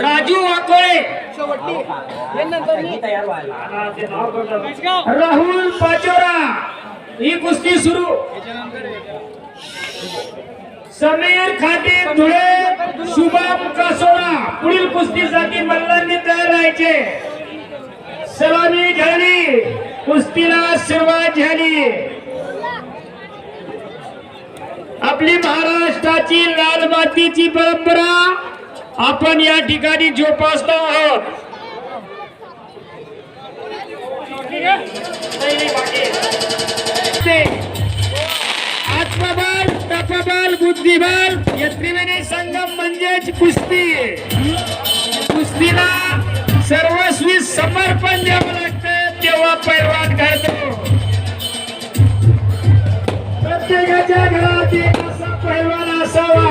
राजू वाकोळे, राहुल पाचोरा ही कुस्ती सुरू। समीर खाटे धुळे, शुभम कासोरा पुढील कुस्तीसाठी मल्लांनी तयार राहायचे। सलामी झाली, कुस्तीला सुरुवात झाली। आपली महाराष्ट्राची लाल मातीची परंपरा आपण या ठिकाणी जोपासतो आहोत। आत्मबल, तपबल, बुद्धिबल या त्रिवेणी संगम म्हणजेच कुस्ती। कुस्तीला सर्वस्वी समर्पण द्यावं लागतं, तेव्हा पैलवान घडतो। प्रत्येकाच्या घरात एक असा पैलवान असावा।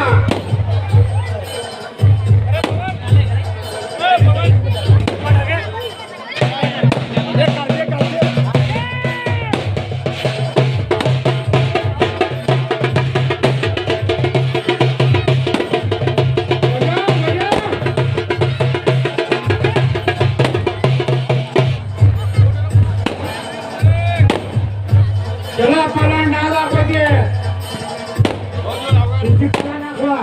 चला पला नाला पगे किती पला नाखवा।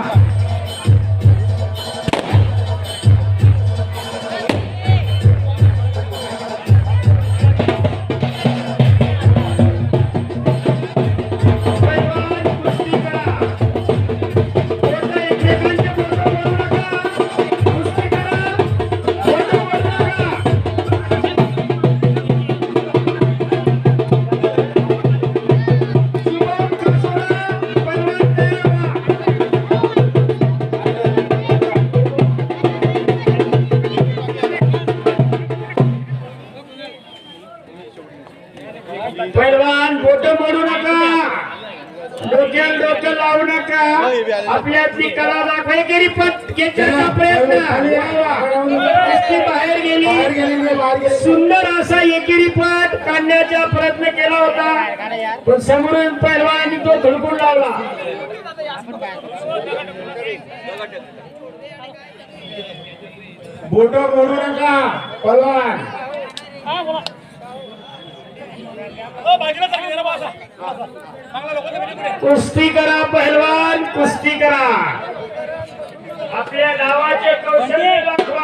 पैलवान बोट मोडू नका, डोक्याला डोकं लावू नका। आपल्यातली कला दाखवायची प्रयत्न बाहेर गेली। सुंदर असा एकेरी पट काढण्याचा प्रयत्न केला होता, पण समोरून पैलवानी तो धडकून लावला। बोट मोडू नका पैलवान। कुस्ती करा पहलवान, कुस्ती करा। आपल्या गावाचे कौशल्य दाखवा।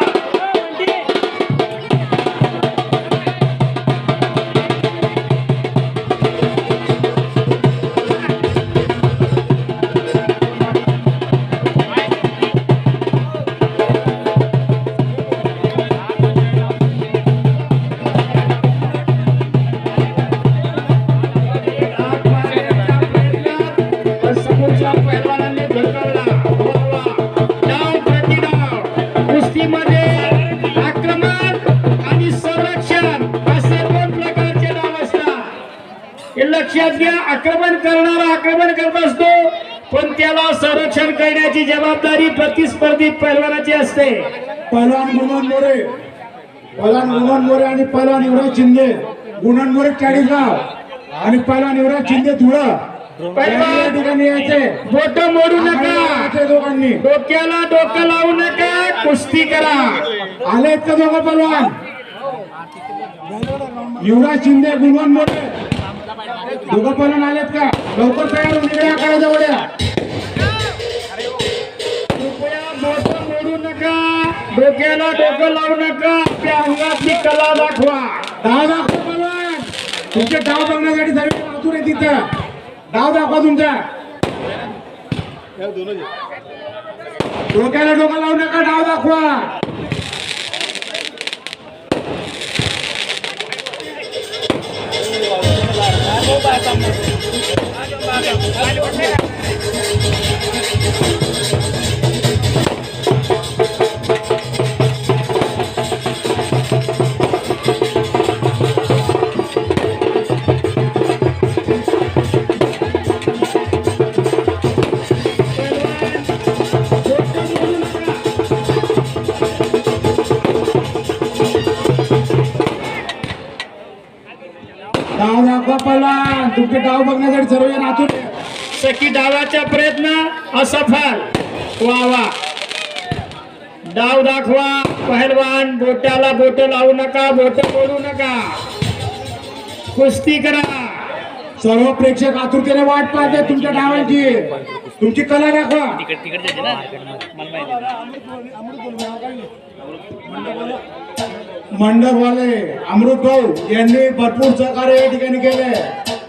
लक्षात घ्या, आक्रमण करणारा आक्रमण करत असतो, पण त्याला संरक्षण करण्याची जबाबदारी प्रतिस्पर्धी पैलवानाची असते। पैलवान गुणवंत मोरे आणि पैलवान युवराज शिंदे, गुणवंत मोरे चाळीसगाव आणि पैलवान युवराज शिंदे धुळं पैलवान ठिकाणी यायचे। बोट मोडू नका, दोघांनी डोक्याला डोकं लावू नका, कुस्ती करा। आलेत का दोघं पैलवान? युवराज शिंदे, गुणवंत मोरे दोघं पैलवान आलेत का? लवकर तयार होऊन इकडे आखाड्याच्या वड्या। कृपया बोट मोडू नका, डोक्याला डोकं लावू नका, आपल्या अंगातली कला दाखवा। डाव दाखवा पैलवान, तुमचे डाव बघण्यासाठी सगळे आतून आहे तिथं। डाव दाखवा तुमचा, डोक्याला डोकं लावू नका, डाव दाखवा। डाव दाखवा तुमचे डाव बघण्यासाठी सर्वजण आतून। सखी डावाचा प्रयत्न असफल। वा वा. डाव दाखवा पहलवान. बोटाला बोट लावू नका, बोट बोलू नका. कुस्ती करा. सर्व प्रेक्षक आतुरतेने वाट पाहते तुमच्या डावांची. तुमची कला दाखवा. मंडपवाले अमृत भाऊ यांनी भरपूर सहकार्य या ठिकाणी केले.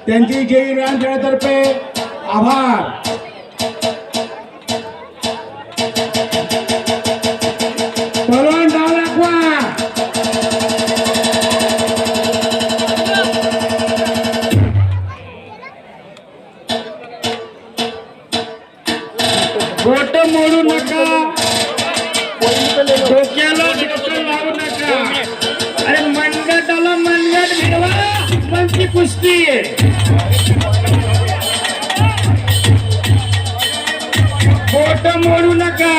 त्यांची जय व्यायाम खेळातर्फे आभार. पहलवान डाव दाखवा. बोट मोडू नका, डोक्याला डोकं लावू नका. अरे मनगटाला मनगट भिडवा, पण ती कुस्ती आहे. बोट मोडू नका.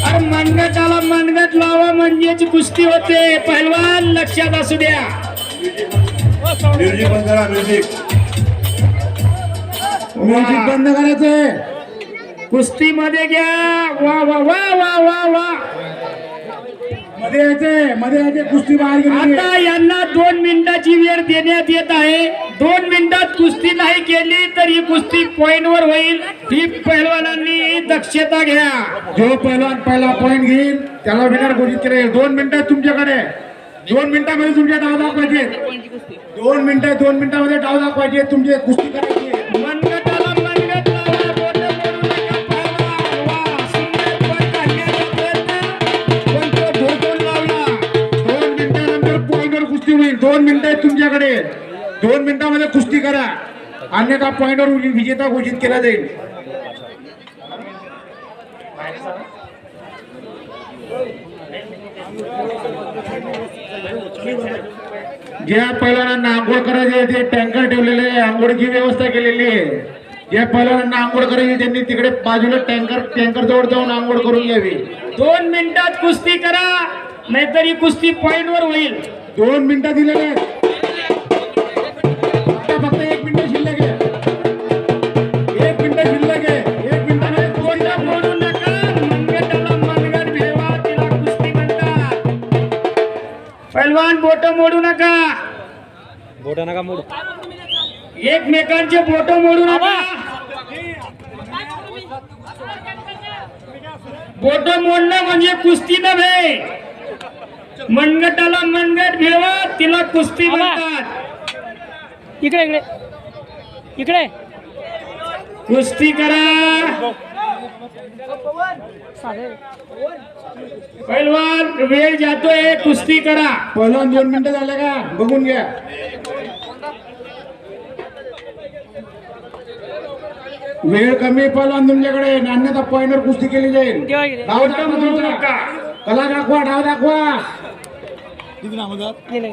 अरे मनगटाला मनगट लावा म्हणजेच कुस्ती होते. पहलवान लक्षात असू द्या. म्युझिक बंद करा. म्युझिक बंद करायचंय. कुस्ती मध्ये घ्या. वा वा वा वा वा वा. मध्ये यायचे कुस्ती बाहेर गेली. आता यांना 2 मिनिटाची वेळ देण्यात येत आहे. 2 मिनिटात कुस्ती नाही केली तर ही कुस्ती पॉइंटवर होईल. ही पहलवानांनी दक्षता घ्या. जो पहलवान पहिला पॉइंट घेईल त्याला विनर घोषित केले. 2 मिनिटं तुमच्याकडे. 2 मिनिटांमध्ये तुमच्या डाव दाखवायचे. 2 मिनिटांमध्ये डाव दाखवायचे. तुमची कुस्ती करायची. मनगटाला मनगट लावा, बोटं मोडू नका पहलवान. वा, सुंदर पॉइंट काढण्याचा प्रयत्न, पण तो धोकून लावला. 2 मिनिटानंतर पॉइंटवर कुस्ती होईल. 2 मिनिटं आहेत तुमच्याकडे. 2 मिनिटांमध्ये कुस्ती करा, अन्यथा पॉइंटवर विजेता घोषित केला जाईल. ज्या पहिल्यांदा आंघोळ करायचे ते टँकर ठेवलेले आहे. आंघोळीची व्यवस्था केलेली आहे. ज्या पहिल्यांदा आंघोळ करायची त्यांनी तिकडे बाजूला टँकर जवळ जाऊन आंघोळ करून घ्यावी. 2 मिनिटात कुस्ती करा, नाहीतर ही कुस्ती पॉइंटवर होईल. 2 मिनिटं दिलेले आहेत. आता फक्त 1 मिनिट शिल्लक आहे. 1 मिनिट शिल्लक आहे. 1 मिनिटामध्ये बोटं मोडू नका. मनगटाला मनगट भिडवा, तिला कुस्ती म्हणतात. पहलवान बोट मोडू नका. एकमेकांचे बोट मोडू नका. बोट मोडणं म्हणजे कुस्ती नव्हे. मनगटाला मनगट भिडवा, तिला कुस्ती म्हणतात. इकडे इकडे इकडे कुस्ती करा. पहलवान वेळ जातोय, कुस्ती करा. पहिल्यांदा 2 मिनिटं झाले का बघून घ्या. वेळ कमी पहिल्यांदा तुमच्याकडे, अन्यथा पॉइंटवर कुस्ती केली जाईल. तेव्हा गेले. डाव दाखवा तुमचा. कला दाखवा. डाव दाखवा. गेले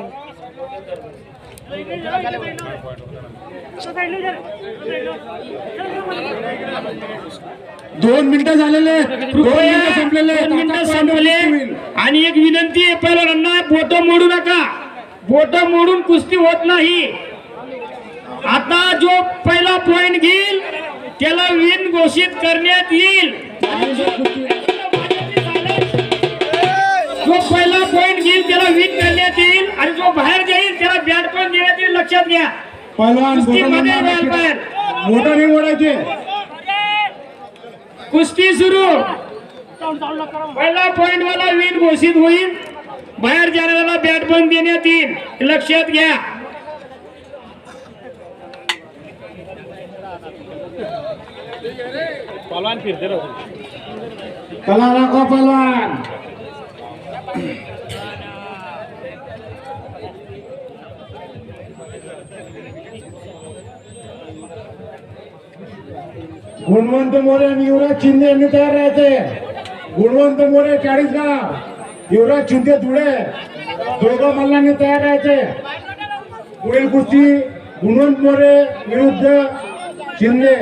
2 मिनिटं झालेले आहेत. 2 मिनिटं संपलेले आहेत. 2 मिनिटं आता संपले. point होईल. आणि एक विनंती आहे पहिल्यांदा, बोट मोडू नका. बोट मोडून कुस्ती होत नाही. आता जो पहिला पॉइंट घेईल त्याला विन घोषित करण्यात येईल. जो पहिला पॉइंट घेईल त्याला विन करण्यात येईल, आणि जो बाहेर जाईल त्याला बॅट पण देण्यात येईल. लक्षात घ्या. पहिलवान कुस्तीमध्ये बोटाला बाहेर. मोठं नाही मोडायचे. कुस्ती सुरू. पहिला पॉइंट वाला विन घोषित होईल. बाहेर जाणाऱ्याला बॅट बंद देण्यात येईल. लक्षात घ्या. कला दाखवा पहिलवान. गुणवंत मोरे आणि युवराज शिंदे यांनी तयार राहायचे. गुणवंत मोरे 40गाव, युवराज शिंदे धुळे, दोघं मल्लांनी तयार राहायचे. पुढील कुस्ती गुणवंत मोरे विरुद्ध शिंदे.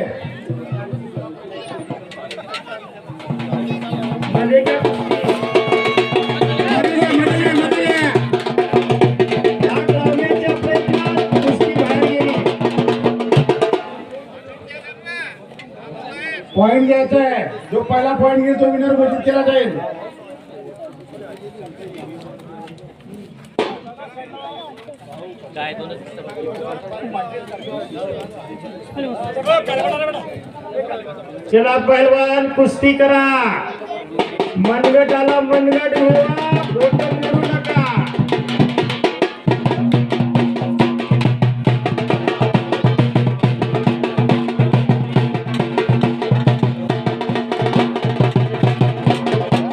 पॉइंट घ्यायचा आहे. जो पहिला पॉईंट घेईल तो विनर घोषित केला जाईल. चला पहलवान कुस्ती करा. मनगटाला मनगट घेऊया, बोटं मोडू नका.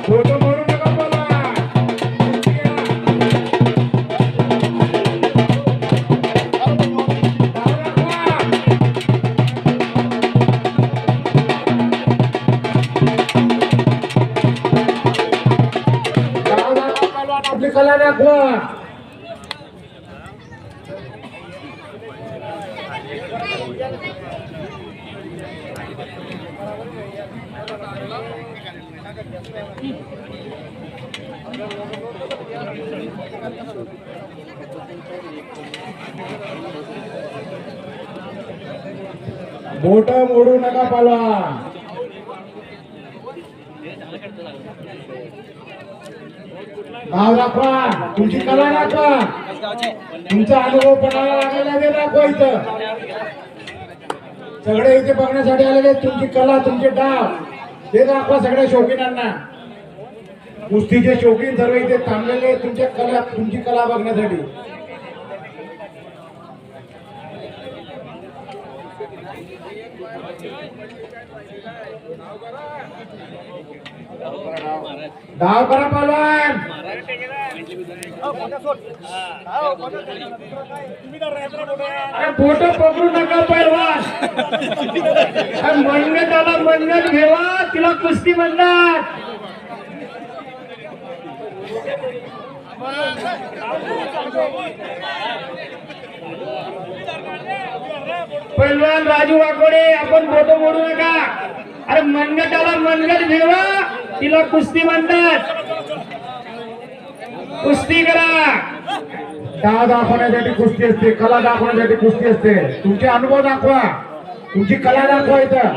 बोटं मोडू नका पहलवान. आपली कला दाखवा. बोट मोडू नका पहलवान. भाव दाखवा, तुमची कला दाखवा, तुमचा अनुभव पणाला लागायला दे दाखवा. इथं सगळे इथे बघण्यासाठी आलेले आहेत. तुमची कला, तुमचे डाव ते दाखवा सगळ्या शौकीनांना. कुस्तीचे शौकीन सर्व इथे थांबलेले आहेत तुमच्या कला, तुमची कला बघण्यासाठी. डाव करा पहलवान. अरे बोटं पकडू नका पहलवान. अरे मनगटाला मनगट घेवा, तिला कुस्ती म्हणतात. पहलवान राजू वाकोडे, आपण बोटं मोडू नका. अरे मनगटाला मनगट घेवा, तिला कुस्ती म्हणतात. कुस्ती करा. डाव दाखवण्यासाठी कुस्ती असते, कला दाखवण्यासाठी कुस्ती असते. तुमचे अनुभव दाखवा, तुमची कला दाखवा इथं.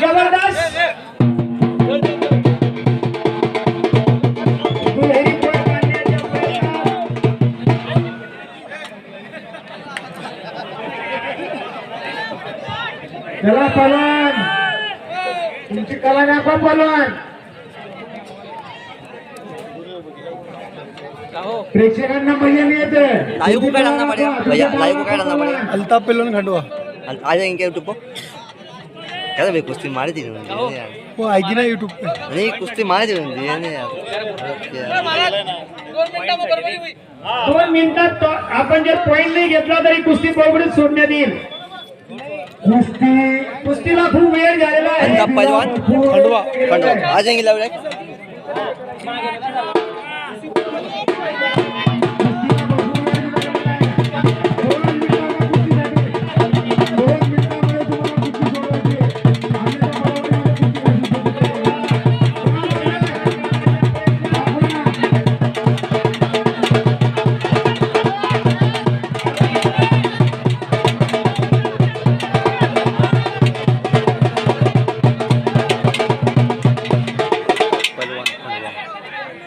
जबरदस्त. दुहेरी point काढण्याचा प्रयत्न. चला पहलवान, तुमची कला दाखवा पहलवान. प्रेक्षकांना मजा नहीं येते. लाइव को क्या डालना पड़ेगा भैया? लाइव को क्या डालना पड़ेगा? अल्ताफ पेलन खंडवा आ जाएंगे यूट्यूब पर. क्या भाई कुश्ती मारी थी उन्होंने यार. वो आएगी ना यूट्यूब पे. नहीं कुश्ती मारी थी उन्होंने यार. 2 मिनिटात तो आपण जर पॉइंट नाही घेतला तरी कुस्ती पकडून सोडण्यात येईल. कुस्तीला खूप वेळ झालेला आहे. अल्ताफ पहलवान खंडवा खंडवा आ जाएंगे लाइव.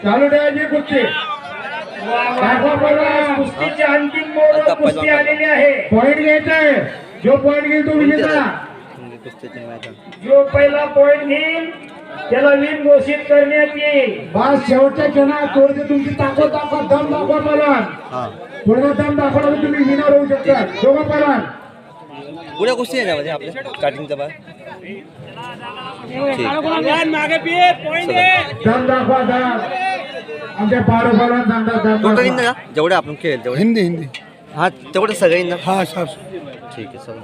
चालू ठेवायची कुस्ती. दाखवा पहलवान. कुस्तीची अंतिम मोड कुस्ती आलेली आहे. पॉइंट घ्यायचा आहे. जो पॉइंट घेईल तो विजेता. कुस्तीचे मैदान. जो पहिला पॉइंट घेईल त्याला विन घोषित करण्यात येईल. बस शेवटच्या क्षणात थोडीशी तुमची ताकद दाखवा, दम दाखवा पहलवान. हाँ थोडा दम दाखवला तर तुम्ही विनर होऊ शकता. दोघं पहलवान. पुऱ्या कुस्ती आहे त्यामध्ये आपल्या स्टार्टिंगच्या बाद. दम दाखवा, दम. आमच्या पाडो पहलवान सांगतात दम टोटल दाखवा. हिंदी ना जेवढे आपण खेळ तेवढे. हिंदी हिंदी हा तेवढं सगळ्यांना हा साफ ठीक आहे चला.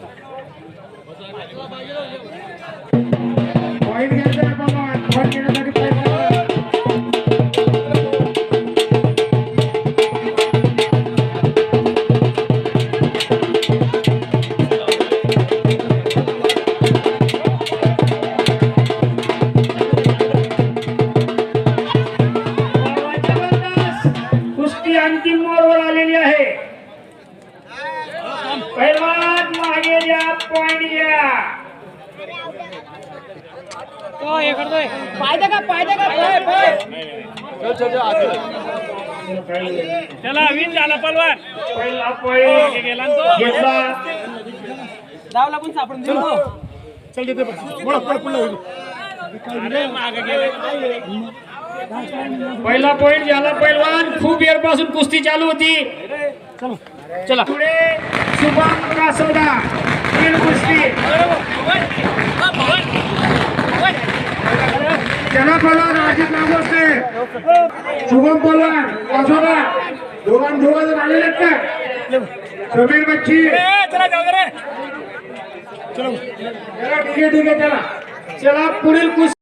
पॉईंट घ्यायचा आहे बाबा, पॉईंट घेण्यासाठी प्रयत्न करा. कुस्ती अंतिम मोडवर आलेली आहे. पैलवान मागे या, पॉइंट घ्या. तो हे करतोय पायदे का त्याला विन झाला पलवान. पहिला पॉइंट घेतला. दाव लागून सापडून दिलो. चल देते पुढे होईल. पहिला पॉइंट झाला पैलवान. खूप वेळपासून कुस्ती चालू होती. चला पुढे शुभम कासोदा, तीन कुस्ती. चला पलवान अजित नागोसे, शुभम पलवान, वासोदा, दोघं आलेले आहेत का? समीर बच्ची, चला ठीक आहे चला. चला पुढील कुस्ती.